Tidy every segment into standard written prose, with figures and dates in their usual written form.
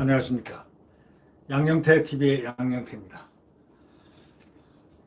안녕하십니까. 양영태 TV의 양영태입니다.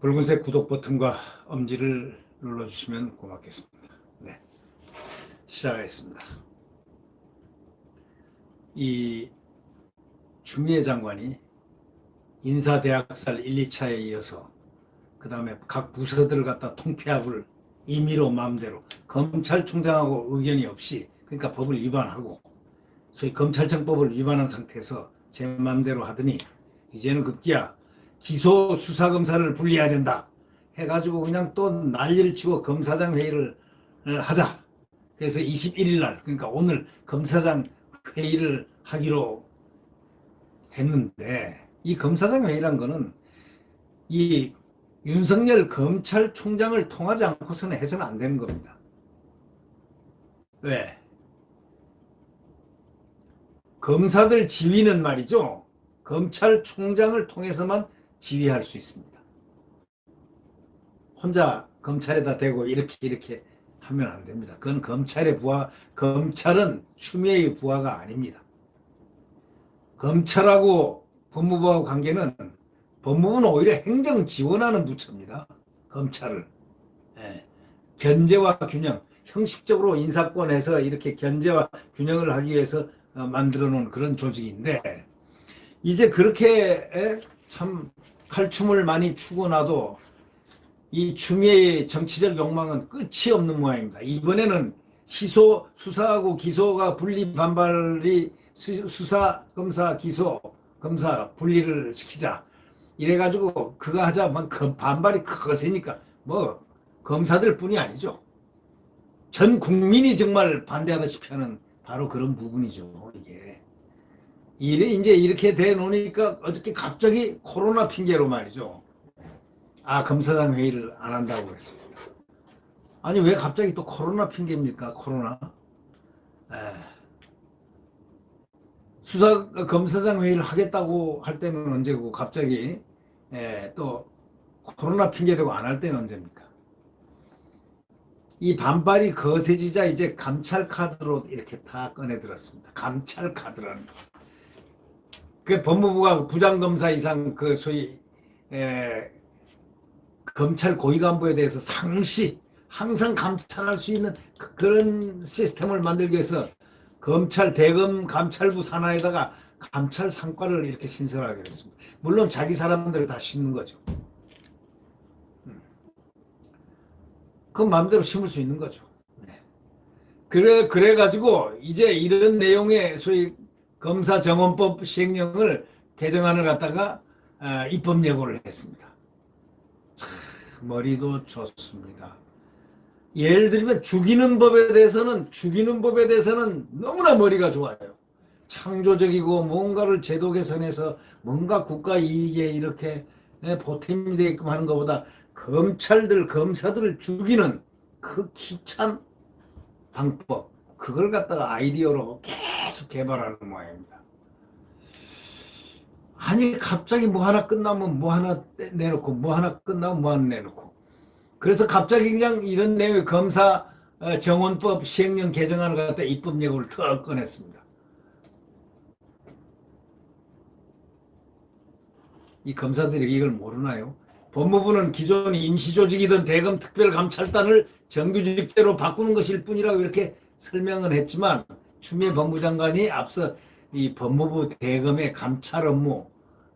붉은색 구독 버튼과 엄지를 눌러주시면 고맙겠습니다. 네, 시작하겠습니다. 이 추미애 장관이 인사대학살 1, 2차에 이어서 그 다음에 각 부서들을 갖다 통폐합을 임의로 마음대로 검찰총장하고 의견이 없이, 그러니까 법을 위반하고 소위 검찰청법을 위반한 상태에서 제 마음대로 하더니 이제는 급기야 기소 수사검사를 분리해야 된다 해가지고 그냥 또 난리를 치고 검사장 회의를 하자. 그래서 21일 날, 그러니까 오늘 검사장 회의를 하기로 했는데, 이 검사장 회의란 거는 이 윤석열 검찰총장을 통하지 않고서는 해서는 안 되는 겁니다. 왜? 검사들 지위는 말이죠, 검찰총장을 통해서만 지휘할 수 있습니다. 혼자 검찰에다 대고 이렇게 하면 안 됩니다. 그건 검찰의 부하, 검찰은 추미애의 부하가 아닙니다. 검찰하고 법무부하고 관계는, 법무부는 오히려 행정 지원하는 부처입니다. 검찰을. 견제와 균형, 형식적으로 인사권에서 이렇게 견제와 균형을 하기 위해서 만들어 놓은 그런 조직인데, 이제 그렇게 참 칼춤을 많이 추고 나도 이 추미애의 정치적 욕망은 끝이 없는 모양입니다. 이번에는 수사하고 기소가 분리 반발이, 수사, 검사, 기소, 검사 분리를 시키자 이래가지고 그거 하자면 반발이 거세니까, 뭐 검사들 뿐이 아니죠, 전 국민이 정말 반대하다시피 하는 바로 그런 부분이죠. 이게 이제 이렇게 돼 놓으니까 어저께 갑자기 코로나 핑계로 말이죠, 검사장 회의를 안 한다고 했습니다. 아니 왜 갑자기 또 코로나 핑계입니까? 코로나. 검사장 회의를 하겠다고 할 때는 언제고, 갑자기 또 코로나 핑계대고 안 할 때는 언제입니까? 이 반발이 거세지자 이제 감찰 카드로 이렇게 다 꺼내 들었습니다. 감찰 카드라는 거. 그 법무부가 부장검사 이상 그 소위 검찰 고위 간부에 대해서 상시 항상 감찰할 수 있는 그런 시스템을 만들기 위해서 검찰 대검 감찰부 산하에다가 감찰 상과를 이렇게 신설하게 됐습니다. 물론 자기 사람들을 다 심는 거죠. 그건 마음대로 심을 수 있는 거죠. 그래가지고 이제 이런 내용의 소위 검사정원법 시행령을 개정안을 갖다가 입법 예고를 했습니다. 참 머리도 좋습니다. 예를 들면 죽이는 법에 대해서는 너무나 머리가 좋아요. 창조적이고 뭔가를 제도 개선해서 뭔가 국가 이익에 이렇게 보탬이 되게끔 하는 것보다 검사들을 죽이는 그 기찬 방법, 그걸 갖다가 아이디어로 계속 개발하는 모양입니다. 아니 갑자기 뭐 하나 끝나면 뭐 하나 내놓고, 뭐 하나 끝나면 뭐 하나 내놓고, 그래서 갑자기 그냥 이런 내용의 검사 정원법 시행령 개정안을 갖다 입법 예고를 더 꺼냈습니다. 이 검사들이 이걸 모르나요? 법무부는 기존 임시조직이던 대검 특별감찰단을 정규직제로 바꾸는 것일 뿐이라고 이렇게 설명을 했지만, 추미애 법무장관이 앞서 이 법무부 대검의 감찰 업무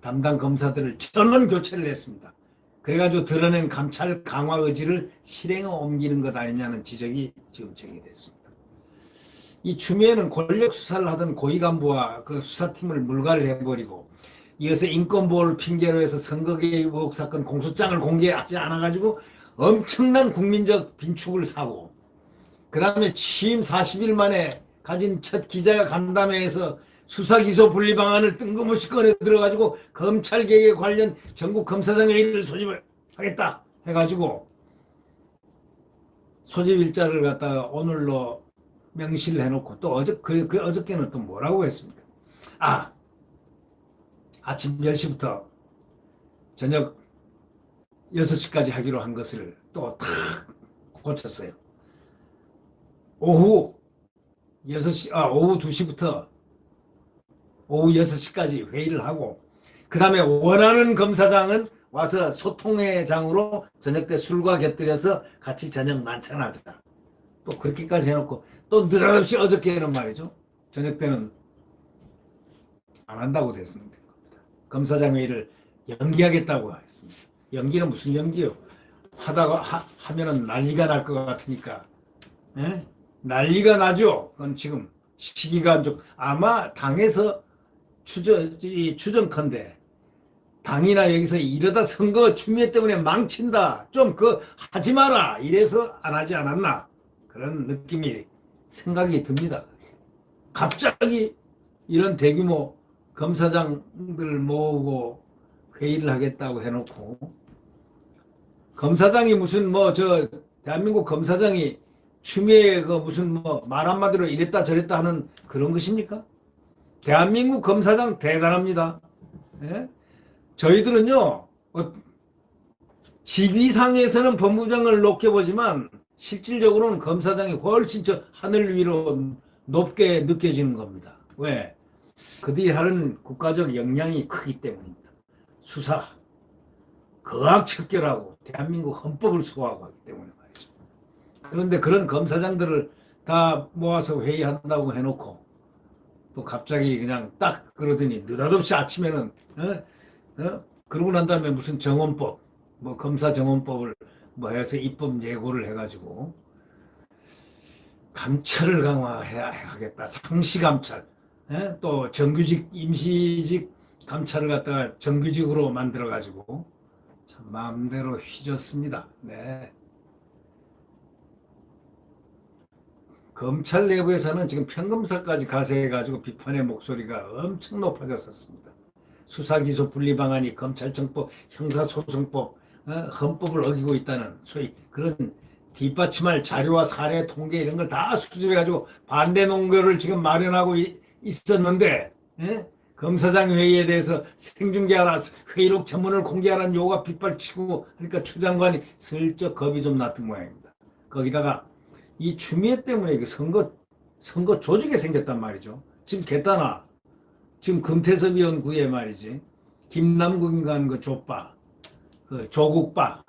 담당 검사들을 전원 교체를 했습니다. 그래가지고 드러낸 감찰 강화 의지를 실행에 옮기는 것 아니냐는 지적이 지금 제기됐습니다. 이 추미애는 권력 수사를 하던 고위 간부와 그 수사팀을 물갈을 해버리고, 이어서 인권보호를 핑계로 해서 선거개입 의혹 사건 공소장을 공개하지 않아가지고 엄청난 국민적 빈축을 사고, 그 다음에 취임 40일 만에 가진 첫 기자간담회에서 수사기소 분리 방안을 뜬금없이 꺼내 들어가지고 검찰개혁에 관련 전국 검사장 회의를 소집을 하겠다 해가지고 소집 일자를 갖다가 오늘로 명시를 해놓고, 또 어저께는 또 뭐라고 했습니까? 아침 10시부터 저녁 6시까지 하기로 한 것을 또 탁 고쳤어요. 오후 2시부터 오후 6시까지 회의를 하고 그 다음에 원하는 검사장은 와서 소통회장으로 저녁 때 술과 곁들여서 같이 저녁 만찬하자. 또 그렇게까지 해놓고 또 느닷없이 어저께는 말이죠. 저녁 때는 안 한다고 됐습니다. 검사장 회의를 연기하겠다고 했습니다. 연기는 무슨 연기요? 하다가 하면은 난리가 날 것 같으니까. 예? 난리가 나죠. 그건 지금 시기가 안 좋고 아마 당에서 추정컨대 당이나 여기서 이러다 선거 추미애 때문에 망친다. 좀 하지 마라. 이래서 안 하지 않았나. 그런 느낌이 생각이 듭니다. 갑자기 이런 대규모 검사장들 모으고 회의를 하겠다고 해놓고 검사장이 무슨 대한민국 검사장이 추미애 무슨 말 한마디로 이랬다 저랬다 하는 그런 것입니까? 대한민국 검사장 대단합니다. 예? 저희들은요 직위상에서는 법무장을 높게 보지만 실질적으로는 검사장이 훨씬 저 하늘 위로 높게 느껴지는 겁니다. 왜? 그들이 하는 국가적 역량이 크기 때문입니다. 수사, 거악척결하고 대한민국 헌법을 수호하고 하기 때문에 말이죠. 그런데 그런 검사장들을 다 모아서 회의한다고 해놓고 또 갑자기 그냥 딱 그러더니 느닷없이 아침에는 그러고 난 다음에 무슨 정원법, 검사 정원법을 해서 입법 예고를 해가지고 감찰을 강화해야 하겠다. 상시 감찰, 또 정규직, 임시직 감찰을 갖다가 정규직으로 만들어가지고 참 마음대로 휘졌습니다. 네. 검찰 내부에서는 지금 평검사까지 가세해가지고 비판의 목소리가 엄청 높아졌었습니다. 수사기소 분리방안이 검찰청법, 형사소송법, 헌법을 어기고 있다는 소위 그런 뒷받침할 자료와 사례, 통계 이런 걸 다 수집해가지고 반대 논거를 지금 마련하고 있었는데 검사장 회의에 대해서 생중계하라, 회의록 전문을 공개하라는 요구가 빗발치고 그러니까 추 장관이 슬쩍 겁이 좀 났던 모양입니다. 거기다가 이 추미애 때문에 선거 조직이 생겼단 말이죠. 지금 개따나 지금 금태섭 의원 구에 말이지 김남국인간 조빠, 조국빠,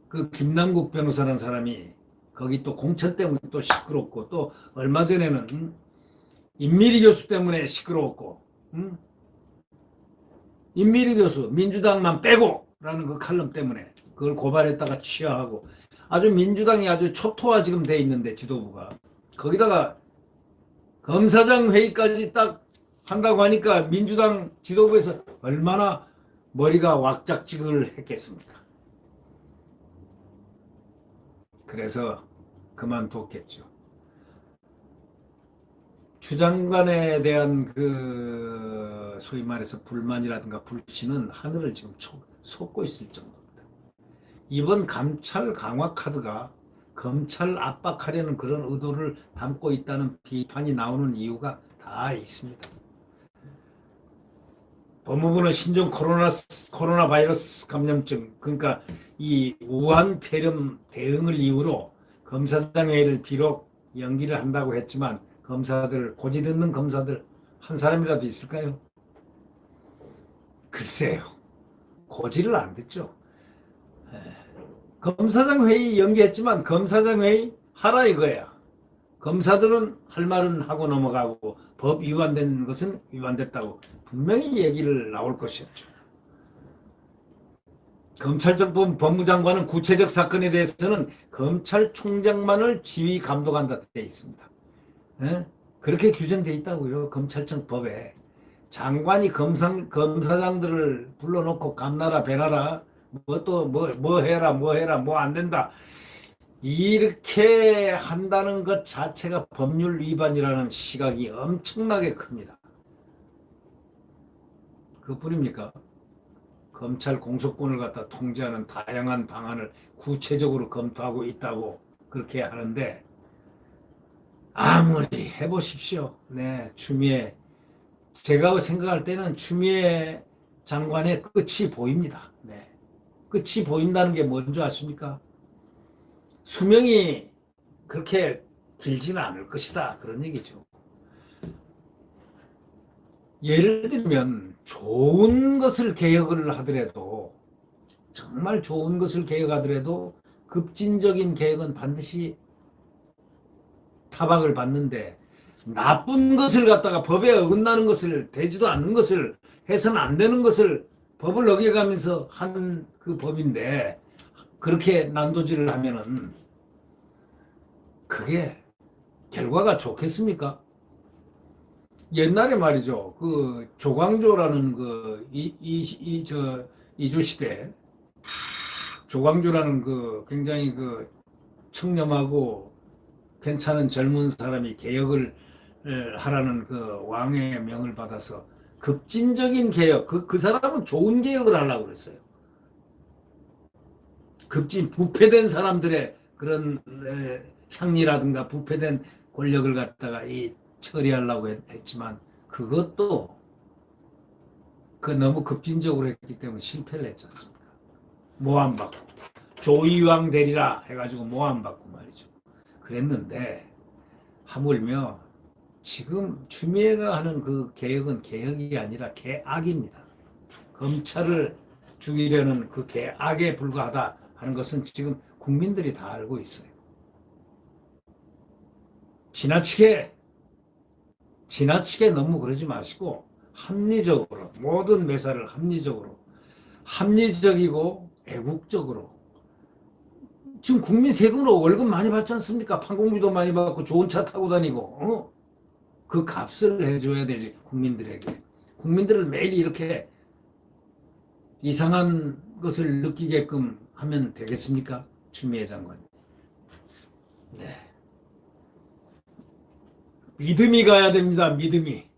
그 김남국 변호사라는 사람이 거기 또 공천 때문에 또 시끄럽고 또 얼마 전에는 임미리 교수 때문에 시끄러웠고 임미리 교수 민주당만 빼고라는 그 칼럼 때문에 그걸 고발했다가 취하하고 아주 민주당이 아주 초토화 지금 돼 있는데 지도부가 거기다가 검사장 회의까지 딱 한다고 하니까 민주당 지도부에서 얼마나 머리가 왁작지근을 했겠습니까? 그래서 그만뒀겠죠. 추 장관에 대한 소위 말해서 불만이라든가 불신은 하늘을 지금 솟고 있을 정도입니다. 이번 감찰 강화 카드가 검찰 압박하려는 그런 의도를 담고 있다는 비판이 나오는 이유가 다 있습니다. 법무부는 신종 코로나 바이러스 감염증, 그러니까 이 우한 폐렴 대응을 이유로 검사장 회의를 비록 연기를 한다고 했지만 고지 듣는 검사들 한 사람이라도 있을까요? 글쎄요. 고지를 안 듣죠. 검사장 회의 연기했지만 검사장 회의 하라 이거야. 검사들은 할 말은 하고 넘어가고 법 위반된 것은 위반됐다고 분명히 얘기를 나올 것이었죠. 검찰청 법무장관은 구체적 사건에 대해서는 검찰총장만을 지휘 감독한다 돼 있습니다. 그렇게 규정돼 있다고요. 검찰청 법에. 장관이 검사장들을 불러놓고 감나라 배나라 뭐 해라 뭐 안 된다 이렇게 한다는 것 자체가 법률 위반이라는 시각이 엄청나게 큽니다. 그뿐입니까? 검찰 공소권을 갖다 통제하는 다양한 방안을 구체적으로 검토하고 있다고 그렇게 하는데 아무리 해보십시오. 네, 추미애 제가 생각할 때는 추미애 장관의 끝이 보입니다. 네, 끝이 보인다는 게 뭔지 아십니까? 수명이 그렇게 길지는 않을 것이다. 그런 얘기죠. 예를 들면 좋은 것을 개혁을 하더라도 정말 좋은 것을 개혁하더라도 급진적인 개혁은 반드시 타박을 받는데 나쁜 것을 갖다가 법에 어긋나는 것을 되지도 않는 것을 해서는 안 되는 것을 법을 어겨가면서 한 그 법인데 그렇게 난도질을 하면은 그게 결과가 좋겠습니까? 옛날에 말이죠. 그 조광조라는 그 이조 시대 조광조라는 그 굉장히 그 청렴하고 괜찮은 젊은 사람이 개혁을 하라는 그 왕의 명을 받아서 급진적인 개혁, 그 사람은 좋은 개혁을 하려고 그랬어요. 부패된 사람들의 그런 향리라든가 부패된 권력을 갖다가 처리하려고 했지만 그것도 너무 급진적으로 했기 때문에 실패를 했지 않습니까? 모함받고 조이왕 되리라 해가지고 모함받고 말이죠. 그랬는데 하물며 지금 추미애가 하는 그 개혁은 개혁이 아니라 개악입니다. 검찰을 죽이려는 그 개악에 불과하다 하는 것은 지금 국민들이 다 알고 있어요. 지나치게 너무 그러지 마시고 합리적으로 모든 매사를 합리적이고 애국적으로 지금 국민 세금으로 월급 많이 받지 않습니까? 판공비도 많이 받고 좋은 차 타고 다니고 그 값을 해줘야 되지 국민들에게. 국민들을 매일 이렇게 이상한 것을 느끼게끔 하면 되겠습니까? 추미애 장관이. 네. 믿음이 가야 됩니다. 믿음이.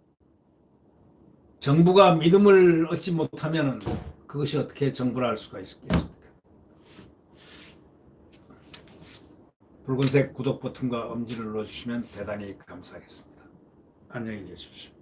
정부가 믿음을 얻지 못하면 그것이 어떻게 정부를 할 수가 있겠습니까? 붉은색 구독 버튼과 엄지를 눌러주시면 대단히 감사하겠습니다. 안녕히 계십시오.